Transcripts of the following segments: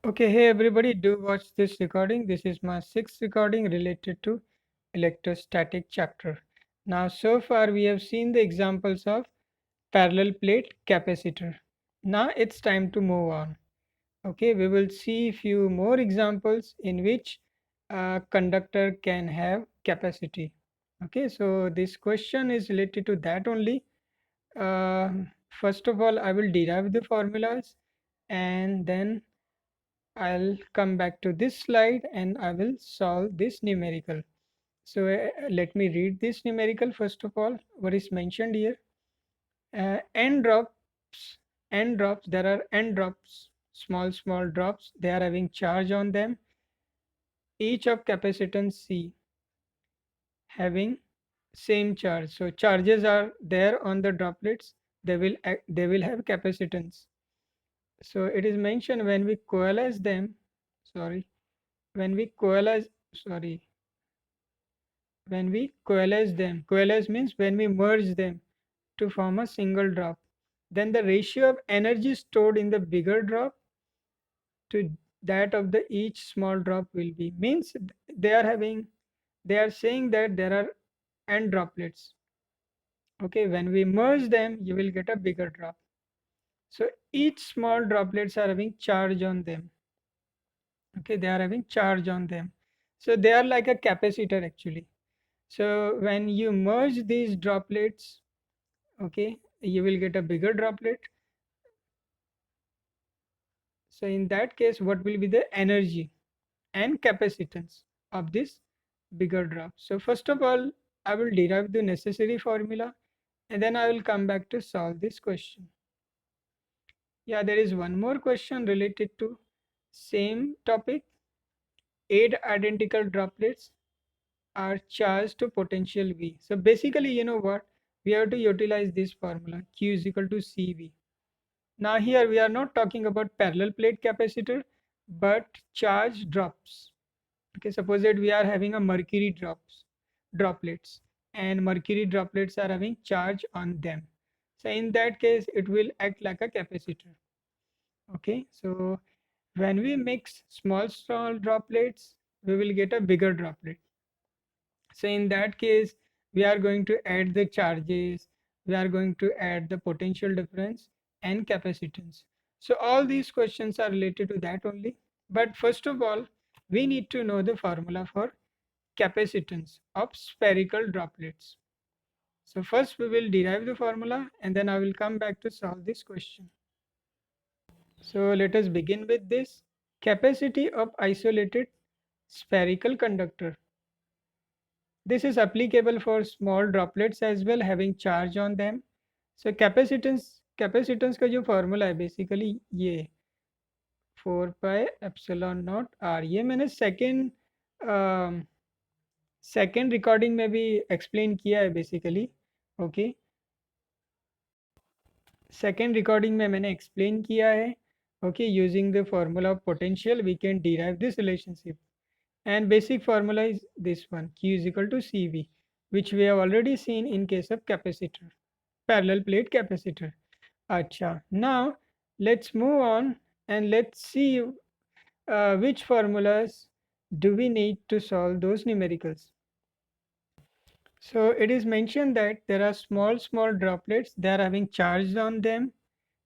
Okay, hey everybody, do watch this recording. This is my sixth recording related to electrostatic chapter. Now, so far we have seen the examples of parallel plate capacitor. Now it's time to move on. Okay, we will see few more examples in which a conductor can have capacity. Okay, so this question is related to that only. Uh, First of all, I will derive the formulas and then I'll come back to this slide and I will solve this numerical. So let me read this numerical first of all. What is mentioned here? N drops, N drops. There are N drops, small drops. They are having charge on them. Each of capacitance C having same charge. So charges are there on the droplets. They will have capacitance. So it is mentioned when we coalesce them. Sorry, when we coalesce. Sorry, when we coalesce means when we merge them to form a single drop, then the ratio of energy stored in the bigger drop to that of the each small drop will be means they are having they are saying that there are n droplets. Okay, when we merge them you will get a bigger drop. So each small droplets are having charge on them. Okay, they are having charge on them, so they are like a capacitor actually. So when you merge these droplets, okay, you will get a bigger droplet. So in that case what will be the energy and capacitance of this bigger drop? So first of all I will derive the necessary formula and then I will come back to solve this question. Yeah, there is one more question related to same topic. Eight identical droplets are charged to potential V. So basically, you know what, we have to utilize this formula, Q is equal to CV. Now here we are not talking about parallel plate capacitor, but charge drops. Okay, suppose that we are having a mercury droplets, and mercury droplets are having charge on them. So in that case, it will act like a capacitor. Okay, so when we mix small droplets, we will get a bigger droplet. So in that case, we are going to add the charges, we are going to add the potential difference and capacitance. So all these questions are related to that only. But first of all, we need to know the formula for capacitance of spherical droplets. So first we will derive the formula and then I will come back to solve this question. So let us begin with this. Capacity of isolated spherical conductor. This is applicable for small droplets as well having charge on them. So capacitance का जो formula है basically ये 4 pi epsilon naught r, ये मैंने second recording में भी explain किया है बेसिकली. ओके, सेकेंड रिकॉर्डिंग में मैंने एक्सप्लेन किया है. Okay, using the formula of potential we can derive this relationship. And basic formula is this one, Q is equal to CV, which we have already seen in case of capacitor, parallel plate capacitor. Acha, now let's move on and let's see which formulas do we need to solve those numericals. So it is mentioned that there are small droplets, they are having charge on them.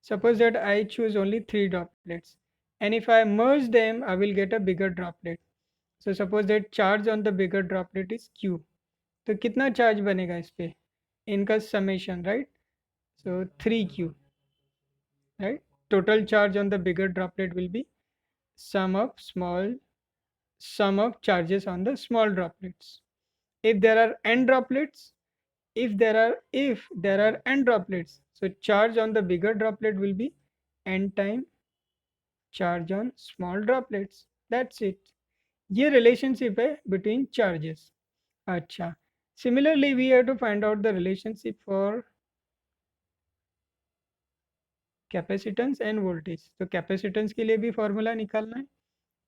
Suppose that I choose only 3 droplets, and if I merge them I will get a bigger droplet. So suppose that charge on the bigger droplet is Q. तो कितना charge बनेगा इस पे, इनका summation, right? So 3Q, right? Total charge on the bigger droplet will be sum of charges on the small droplets. If there are n droplets, if there are n droplets, so charge on the bigger droplet will be n time charge on small droplets. That's it. ये relationship है between charges. अच्छा, similarly we have to find out the relationship for capacitance end voltage. तो capacitance के लिए भी formula निकालना है,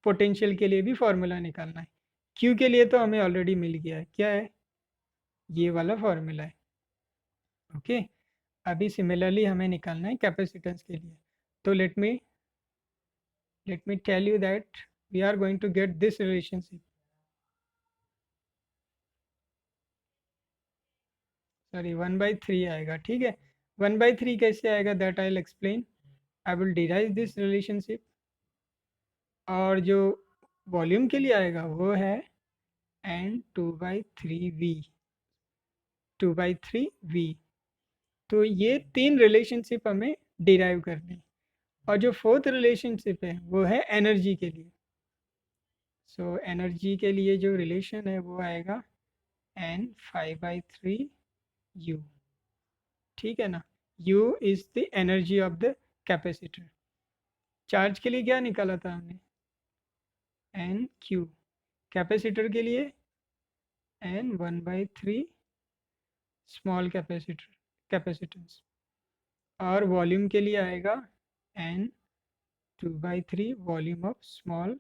potential के लिए भी फॉर्मूला निकालना है. क्यू के लिए तो हमें ऑलरेडी मिल गया है, क्या है, ये वाला फॉर्मूला है. ओके, अभी सिमिलरली हमें निकालना है कैपेसिटेंस के लिए. तो let me let me tell you that we are going to get this relationship. Sorry 1/3 आएगा, ठीक है। 1/3 कैसे आएगा, that I will explain. I will derive this relationship. और जो वॉल्यूम के लिए आएगा वो है n2/3v, 2/3v। तो ये तीन रिलेशनशिप हमें डिराइव करनी है। और जो फोर्थ रिलेशनशिप है वो है एनर्जी के लिए। सो एनर्जी के लिए जो रिलेशन है वो आएगा n5/3u, ठीक है ना। u is the energy of the capacitor. Charge के लिए क्या निकाला था हमने, एन क्यू। कैपेसिटर के लिए n1/3 स्मॉल कैपेसिटेंस। और वॉल्यूम के लिए आएगा n2/3 volume of small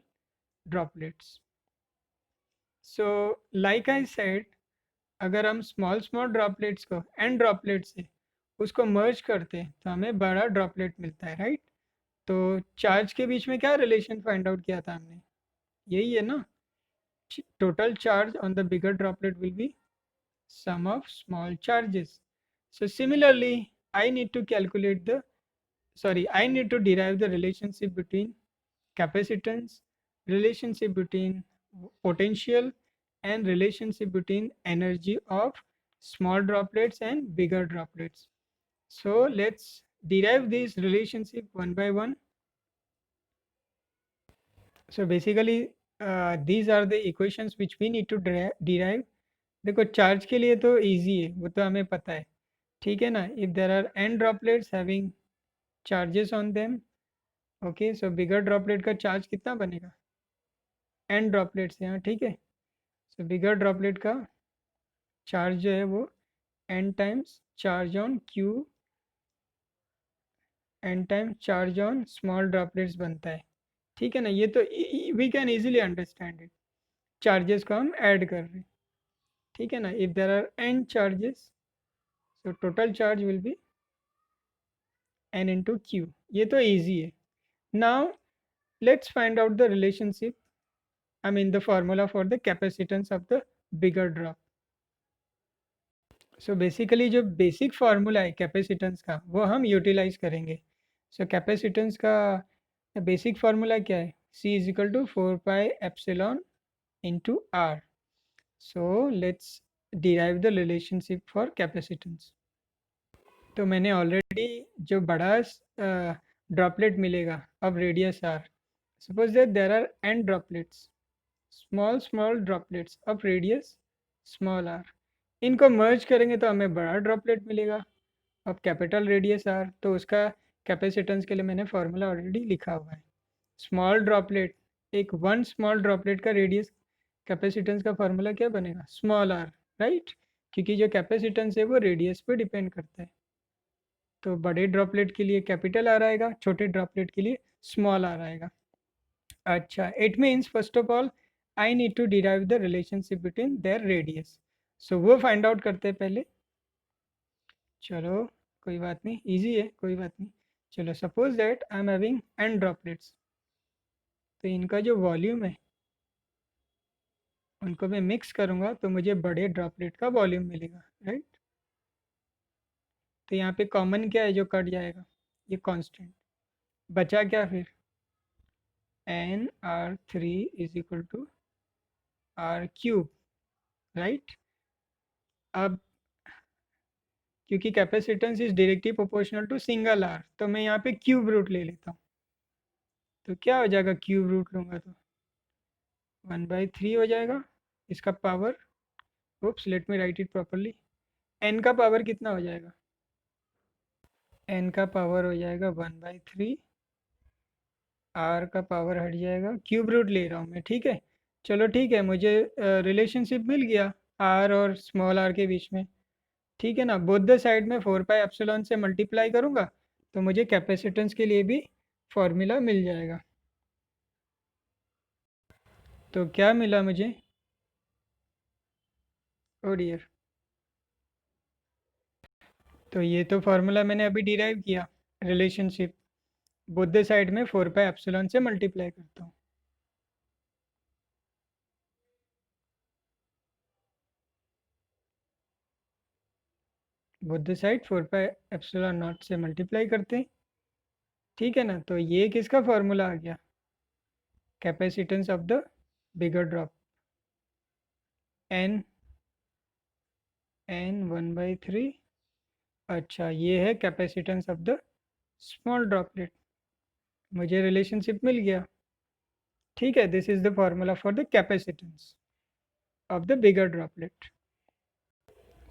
droplets. So like I said, अगर हम स्मॉल स्मॉल ड्रॉपलेट्स को एन ड्रॉपलेट से उसको मर्ज करते हैं तो हमें बड़ा ड्रॉपलेट मिलता है, राइट। तो चार्ज के बीच में क्या रिलेशन फाइंड आउट किया था हमने, यही है ना। Total charge on the bigger droplet will be sum of small charges. So similarly, I need to calculate the, sorry, I need to derive the relationship between capacitance, relationship between potential, and relationship between energy of small droplets and bigger droplets. So let's derive this relationship one by one. So basically these are the equations which we need to derive. देखो charge के लिए तो easy है, वो तो हमें पता है, ठीक है ना। If there are n droplets having charges on them, okay, so bigger droplet का चार्ज कितना बनेगा, n ड्रॉपलेट्स यहाँ, ठीक है। सो बिगर ड्रॉपलेट का चार्ज जो है वो n times charge on q, n times charge on small droplets बनता है, ठीक है ना। ये तो we can easily understand it. Charges को हम ऐड कर रहे हैं, ठीक है ना। If there are n charges, so total charge will be n into q। ये तो easy है। Now let's find out the relationship, I mean the formula for the capacitance of the bigger drop. So basically जो basic formula है capacitance का वो हम utilize करेंगे। So capacitance का basic formula क्या है, C is equal to 4 pi epsilon into R. So let's derive the relationship for capacitance. तो मैंने ऑलरेडी जो बड़ा ड्रॉपलेट मिलेगा अब radius r, suppose that there are n droplets, small droplets of radius small r, इनको मर्ज करेंगे तो हमें बड़ा ड्रॉपलेट मिलेगा अब कैपिटल रेडियस r। तो उसका कैपेसिटेंस के लिए मैंने फार्मूला ऑलरेडी लिखा हुआ है। स्मॉल ड्रॉपलेट, एक वन स्मॉल ड्रॉपलेट का रेडियस कैपेसिटेंस का फार्मूला क्या बनेगा, स्मॉल r, राइट। क्योंकि जो कैपेसिटेंस है वो रेडियस पे डिपेंड करता है। तो बड़े ड्रॉपलेट के लिए कैपिटल आर आएगा, छोटे ड्रॉपलेट के लिए स्मॉल आर आएगा। अच्छा, it means first of all I need to derive the relationship between their radius. So वो फाइंड आउट करते हैं पहले। चलो कोई बात नहीं, इजी है, कोई बात नहीं। चलो suppose that I am having n droplets, तो इनका जो वॉल्यूम है उनको मैं मिक्स करूँगा तो मुझे बड़े ड्रॉपलेट का वॉल्यूम मिलेगा, राइट। तो यहाँ पे कॉमन क्या है जो कट जाएगा, ये कांस्टेंट बचा क्या फिर, nr3 is equal to R cube, right. अब क्योंकि capacitance is directly proportional to single R, तो मैं यहाँ पे क्यूब रूट ले लेता हूँ। तो क्या हो जाएगा, क्यूब रूट लूँगा तो 1/3 हो जाएगा। इसका power, oops let me write it properly, N का पावर कितना हो जाएगा, एन का पावर हो जाएगा 1/3, आर का पावर हट जाएगा, क्यूब रूट ले रहा हूँ मैं, ठीक है। चलो ठीक है, मुझे रिलेशनशिप मिल गया आर और स्मॉल आर के बीच में, ठीक है ना। बोथ द साइड में 4 पाई एप्सिलॉन से मल्टीप्लाई करूँगा तो मुझे कैपेसिटेंस के लिए भी फॉर्मूला मिल जाएगा। तो क्या मिला मुझे, ओ डियर, तो ये तो फार्मूला मैंने अभी डिराइव किया रिलेशनशिप बोथ साइड में 4π से मल्टीप्लाई करता हूँ। बोथ साइड 4π0 से मल्टीप्लाई करते हैं, ठीक है ना। तो ये किसका फॉर्मूला आ गया, capacitance of the bigger drop, n 1/3। अच्छा, ये है capacitance of the small droplet, मुझे रिलेशनशिप मिल गया, ठीक है। This is the formula for the capacitance of the bigger droplet.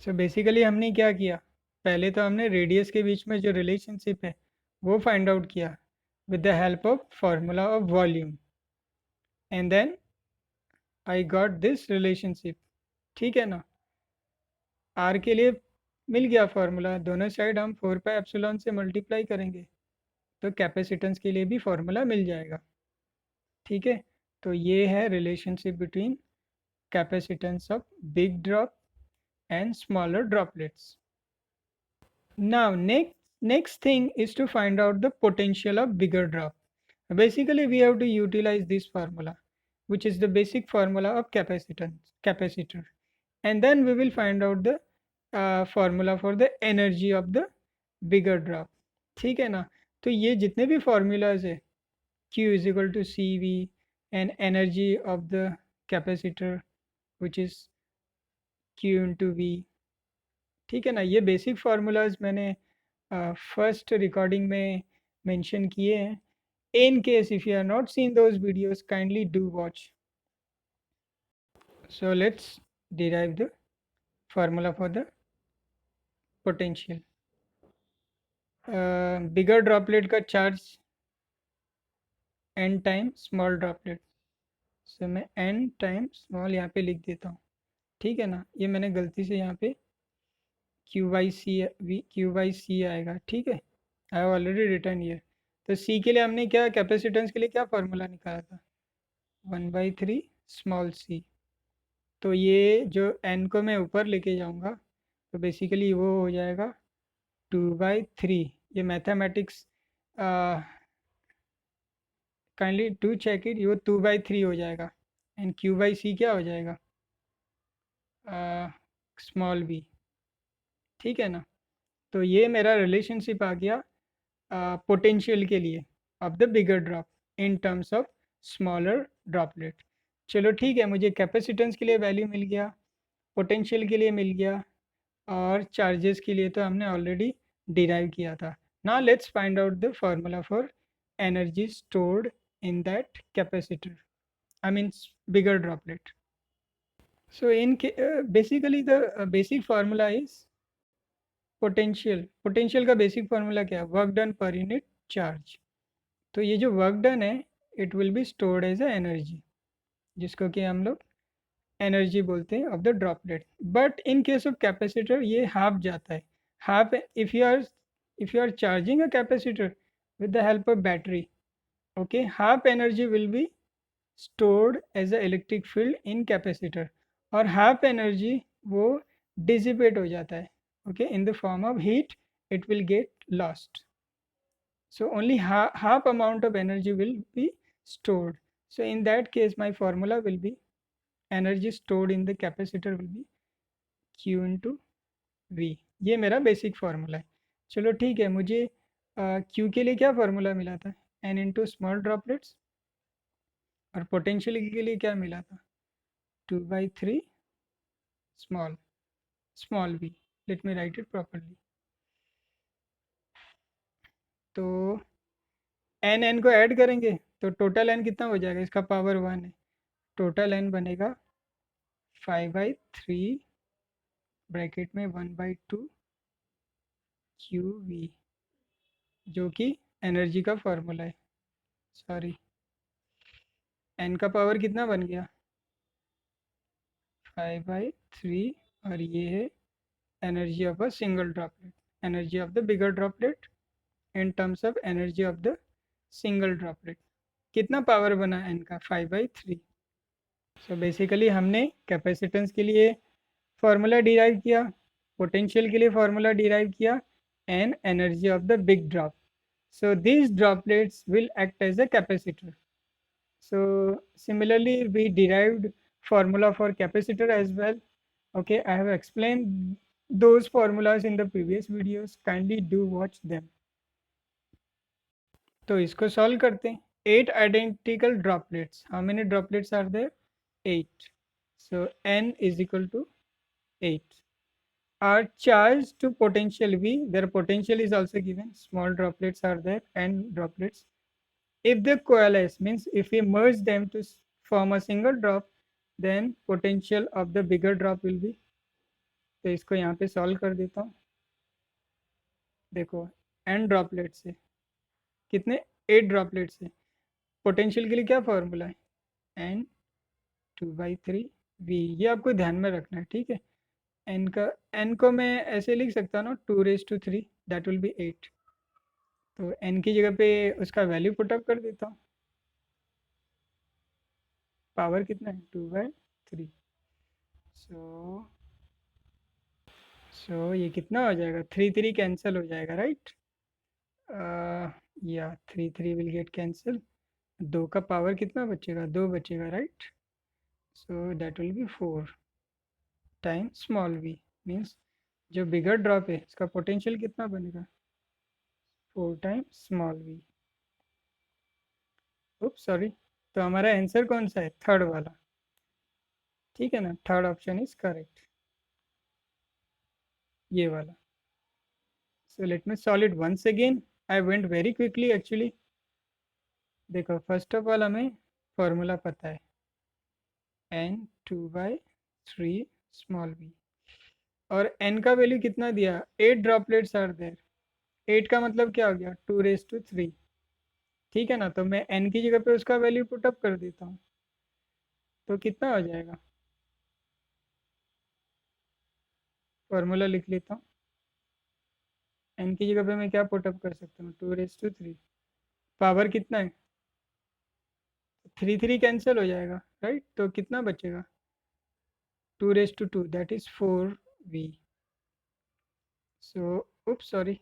So basically हमने क्या किया, पहले तो हमने रेडियस के बीच में जो रिलेशनशिप है वो फाइंड आउट किया with the help of formula of volume, and then I got this relationship, ठीक है ना। आर के लिए मिल गया फार्मूला, दोनों साइड हम 4π से मल्टीप्लाई करेंगे तो कैपेसिटेंस के लिए भी फार्मूला मिल जाएगा, ठीक है। तो ये है relationship between capacitance of big drop and smaller droplets. Now next thing is to find out the potential of bigger drop. Basically we have to utilize this formula, which is the basic formula of capacitor, and then we will find out the formula for the energy of the bigger drop, ठीक है ना। तो ये जितने भी formulas है, Q is equal to CV and energy of the capacitor which is Q into V, ठीक है ना। ये बेसिक फार्मूलाज मैंने फर्स्ट रिकॉर्डिंग में मेंशन किए हैं। In case if you are not seen those videos, kindly do watch. So let's derive the formula for the potential. Bigger droplet का charge n time small droplet, so मैं n time small यहाँ पे लिख देता हूँ, ठीक है ना। ये मैंने गलती से यहाँ पे Q/C आएगा, ठीक है। आई हैव ऑलरेडी रिटर्न ये। तो C के लिए हमने क्या, कैपेसिटेंस के लिए क्या फार्मूला निकाला था, 1/3 स्मॉल c। तो ये जो n को मैं ऊपर लेके जाऊंगा तो बेसिकली वो हो जाएगा 2/3। ये mathematics kindly to check it, ये 2/3 हो जाएगा, एंड Q/C क्या हो जाएगा, स्मॉल b, ठीक है ना। तो ये मेरा रिलेशनशिप आ गया पोटेंशियल के लिए of the bigger drop in terms of smaller droplet. चलो ठीक है, मुझे कैपेसिटेंस के लिए वैल्यू मिल गया, पोटेंशियल के लिए मिल गया, और चार्जेस के लिए तो हमने ऑलरेडी डिराइव किया था। Now let's find out the formula for energy stored in that capacitor, I mean bigger droplet. So in basically the basic formula is potential का बेसिक फार्मूला क्या है, वर्क डन पर यूनिट चार्ज। तो ये जो work done है it will be stored as a energy, जिसको कि हम लोग एनर्जी बोलते हैं of the droplet. But in case of capacitor ये हाफ जाता है, half if you are charging a capacitor with the help of battery, okay, half energy will be stored as a electric field in capacitor, और half energy वो dissipate हो जाता है, okay, in the form of heat, it will get lost, so only half amount of energy will be stored. So in that case my formula will be energy stored in the capacitor will be Q into V। ये मेरा basic formula है। चलो ठीक है, मुझे Q के लिए क्या फार्मूला मिला था, n इंटू स्मॉल ड्रॉपलेट्स, और पोटेंशियल के लिए क्या मिला था, 2/3 small v। Late me write it properly. तो n को ऐड करेंगे तो टोटल n कितना हो जाएगा, इसका पावर 1 है, टोटल n बनेगा 5/3 ब्रैकेट में 1/2 QV, जो कि एनर्जी का फार्मूला है। सॉरी, n का पावर कितना बन गया, 5/3, और ये है energy of a single droplet, energy of the bigger droplet in terms of energy of the single droplet. कितना पावर बना n का, 5/3। सो बेसिकली हमने कैपेसिटेंस के लिए फार्मूला डिराइव किया, पोटेंशियल के लिए फार्मूला डिराइव किया, and energy of the big drop. So these droplets will act as a capacitor. So similarly we derived formula for capacitor as well. Okay, I have explained those formulas in the previous videos. Kindly do watch them. तो इसको solve करते हैं. 8 identical droplets. How many droplets are there? 8. So n is equal to 8. Are charged to potential V. Their potential is also given. Small droplets are there, n droplets. If they coalesce, means if we merge them to form a single drop, then potential of the bigger drop will be. तो इसको यहाँ पे solve कर देता हूँ. देखो n droplet से कितने 8 ड्रॉपलेट से पोटेंशियल के लिए क्या फॉर्मूला है? n 2/3 v. ये आपको ध्यान में रखना है, ठीक है. n को मैं ऐसे लिख सकता हूँ ना, 2⁻³ दैट विल बी 8. तो n की जगह पे उसका वैल्यू पुटअप कर देता हूँ. पावर कितना है? 2/3. सो ये कितना हो जाएगा? 3 कैंसिल हो जाएगा, राइट. या 3 विल गेट कैंसिल. 2 का पावर कितना बचेगा? 2 बचेगा, right. So that will be 4 time small v. Means जो बिगर ड्रॉप है इसका पोटेंशियल कितना बनेगा? 4 time small v. Oops sorry. तो हमारा आंसर कौन सा है? थर्ड वाला, ठीक है ना. थर्ड ऑप्शन इज करेक्ट, ये वाला. So let me solve it once again. I went very quickly actually. देखो फर्स्ट ऑफ ऑल हमें फॉर्मूला पता है, n 2/3 स्मॉल v. और n का वैल्यू कितना दिया? 8 ड्रॉपलेट्स आर देयर. 8 का मतलब क्या हो गया? 2⁻3. ठीक है ना. तो मैं n की जगह पे उसका वैल्यू पुटअप कर देता हूँ. तो कितना हो जाएगा? फॉर्मूला लिख लेता हूँ. n की जगह पे मैं क्या पुटअप कर सकता हूँ? 2⁻3. पावर कितना है? 3 कैंसिल हो जाएगा, राइट. तो कितना बचेगा? 2⁻2 that is 4v. So oops sorry.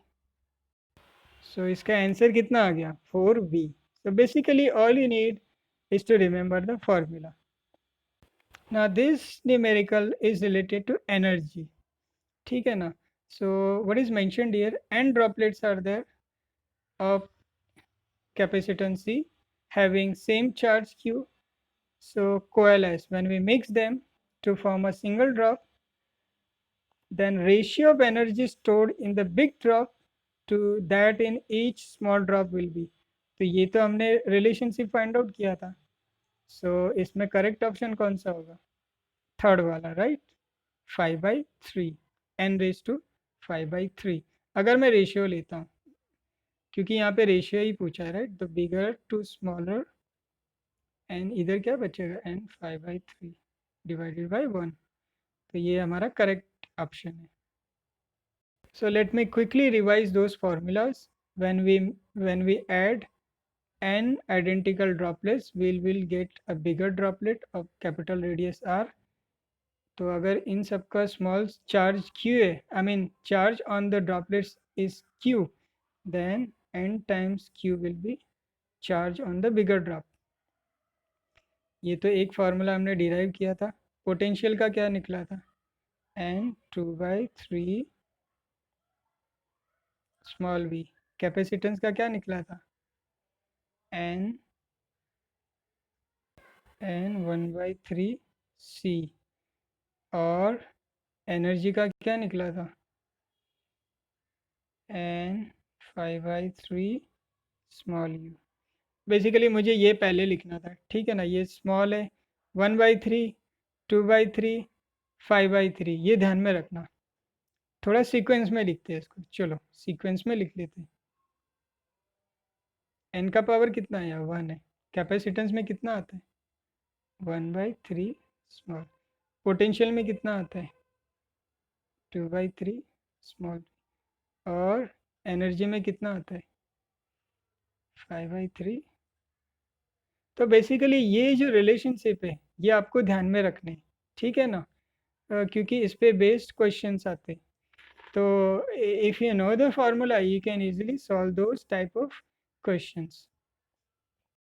So इसका आंसर कितना आ गया? 4v. So basically all you need is to remember the formula. Now this numerical is related to energy. ठीक है ना. So what is mentioned here? N droplets are there of capacitance C having same charge Q. So coalesce. When we mix them to form a single drop, then ratio of energy stored in the big drop to that in each small drop will be. तो ये तो हमने relationship find out किया था. सो इसमें correct option कौन सा होगा? थर्ड वाला, राइट. 5/3 n⁻5/3. अगर मैं रेशियो लेता हूँ, क्योंकि यहाँ पे रेशियो ही पूछा है, राइट. तो बिगर टू स्मॉलर एन, इधर क्या बचेगा? n 5/3 divided by 1. तो ये हमारा करेक्ट ऑप्शन है. So let me quickly revise those formulas. When we add n identical droplets, we will get a bigger droplet of capital radius r. तो अगर इन सब का स्मॉल चार्ज q है, I mean charge on the droplets is q, then n times q will be charge on the bigger drop. ये तो एक formula हमने derive किया था. पोटेंशियल का क्या निकला था? n 2/3 small v. कैपेसिटेंस का क्या निकला था? n 1/3 c. और एनर्जी का क्या निकला था? n 5/3 small u. बेसिकली मुझे ये पहले लिखना था, ठीक है ना. ये स्मॉल है, 1/3 2/3 5/3. ये ध्यान में रखना. थोड़ा सीक्वेंस में लिखते हैं इसको. चलो सीक्वेंस में लिख लेते हैं. n का पावर कितना है? 1 है. कैपेसिटेंस में कितना आता है? 1/3 स्मॉल. पोटेंशियल में कितना आता है? 2/3 स्मॉल. और एनर्जी में कितना आता है? 5/3. तो बेसिकली ये जो रिलेशनशिप है ये आपको ध्यान में रखने, ठीक है ना. क्योंकि इस पे बेस्ड क्वेश्चंस आते हैं. So if you know the formula, you can easily solve those type of questions.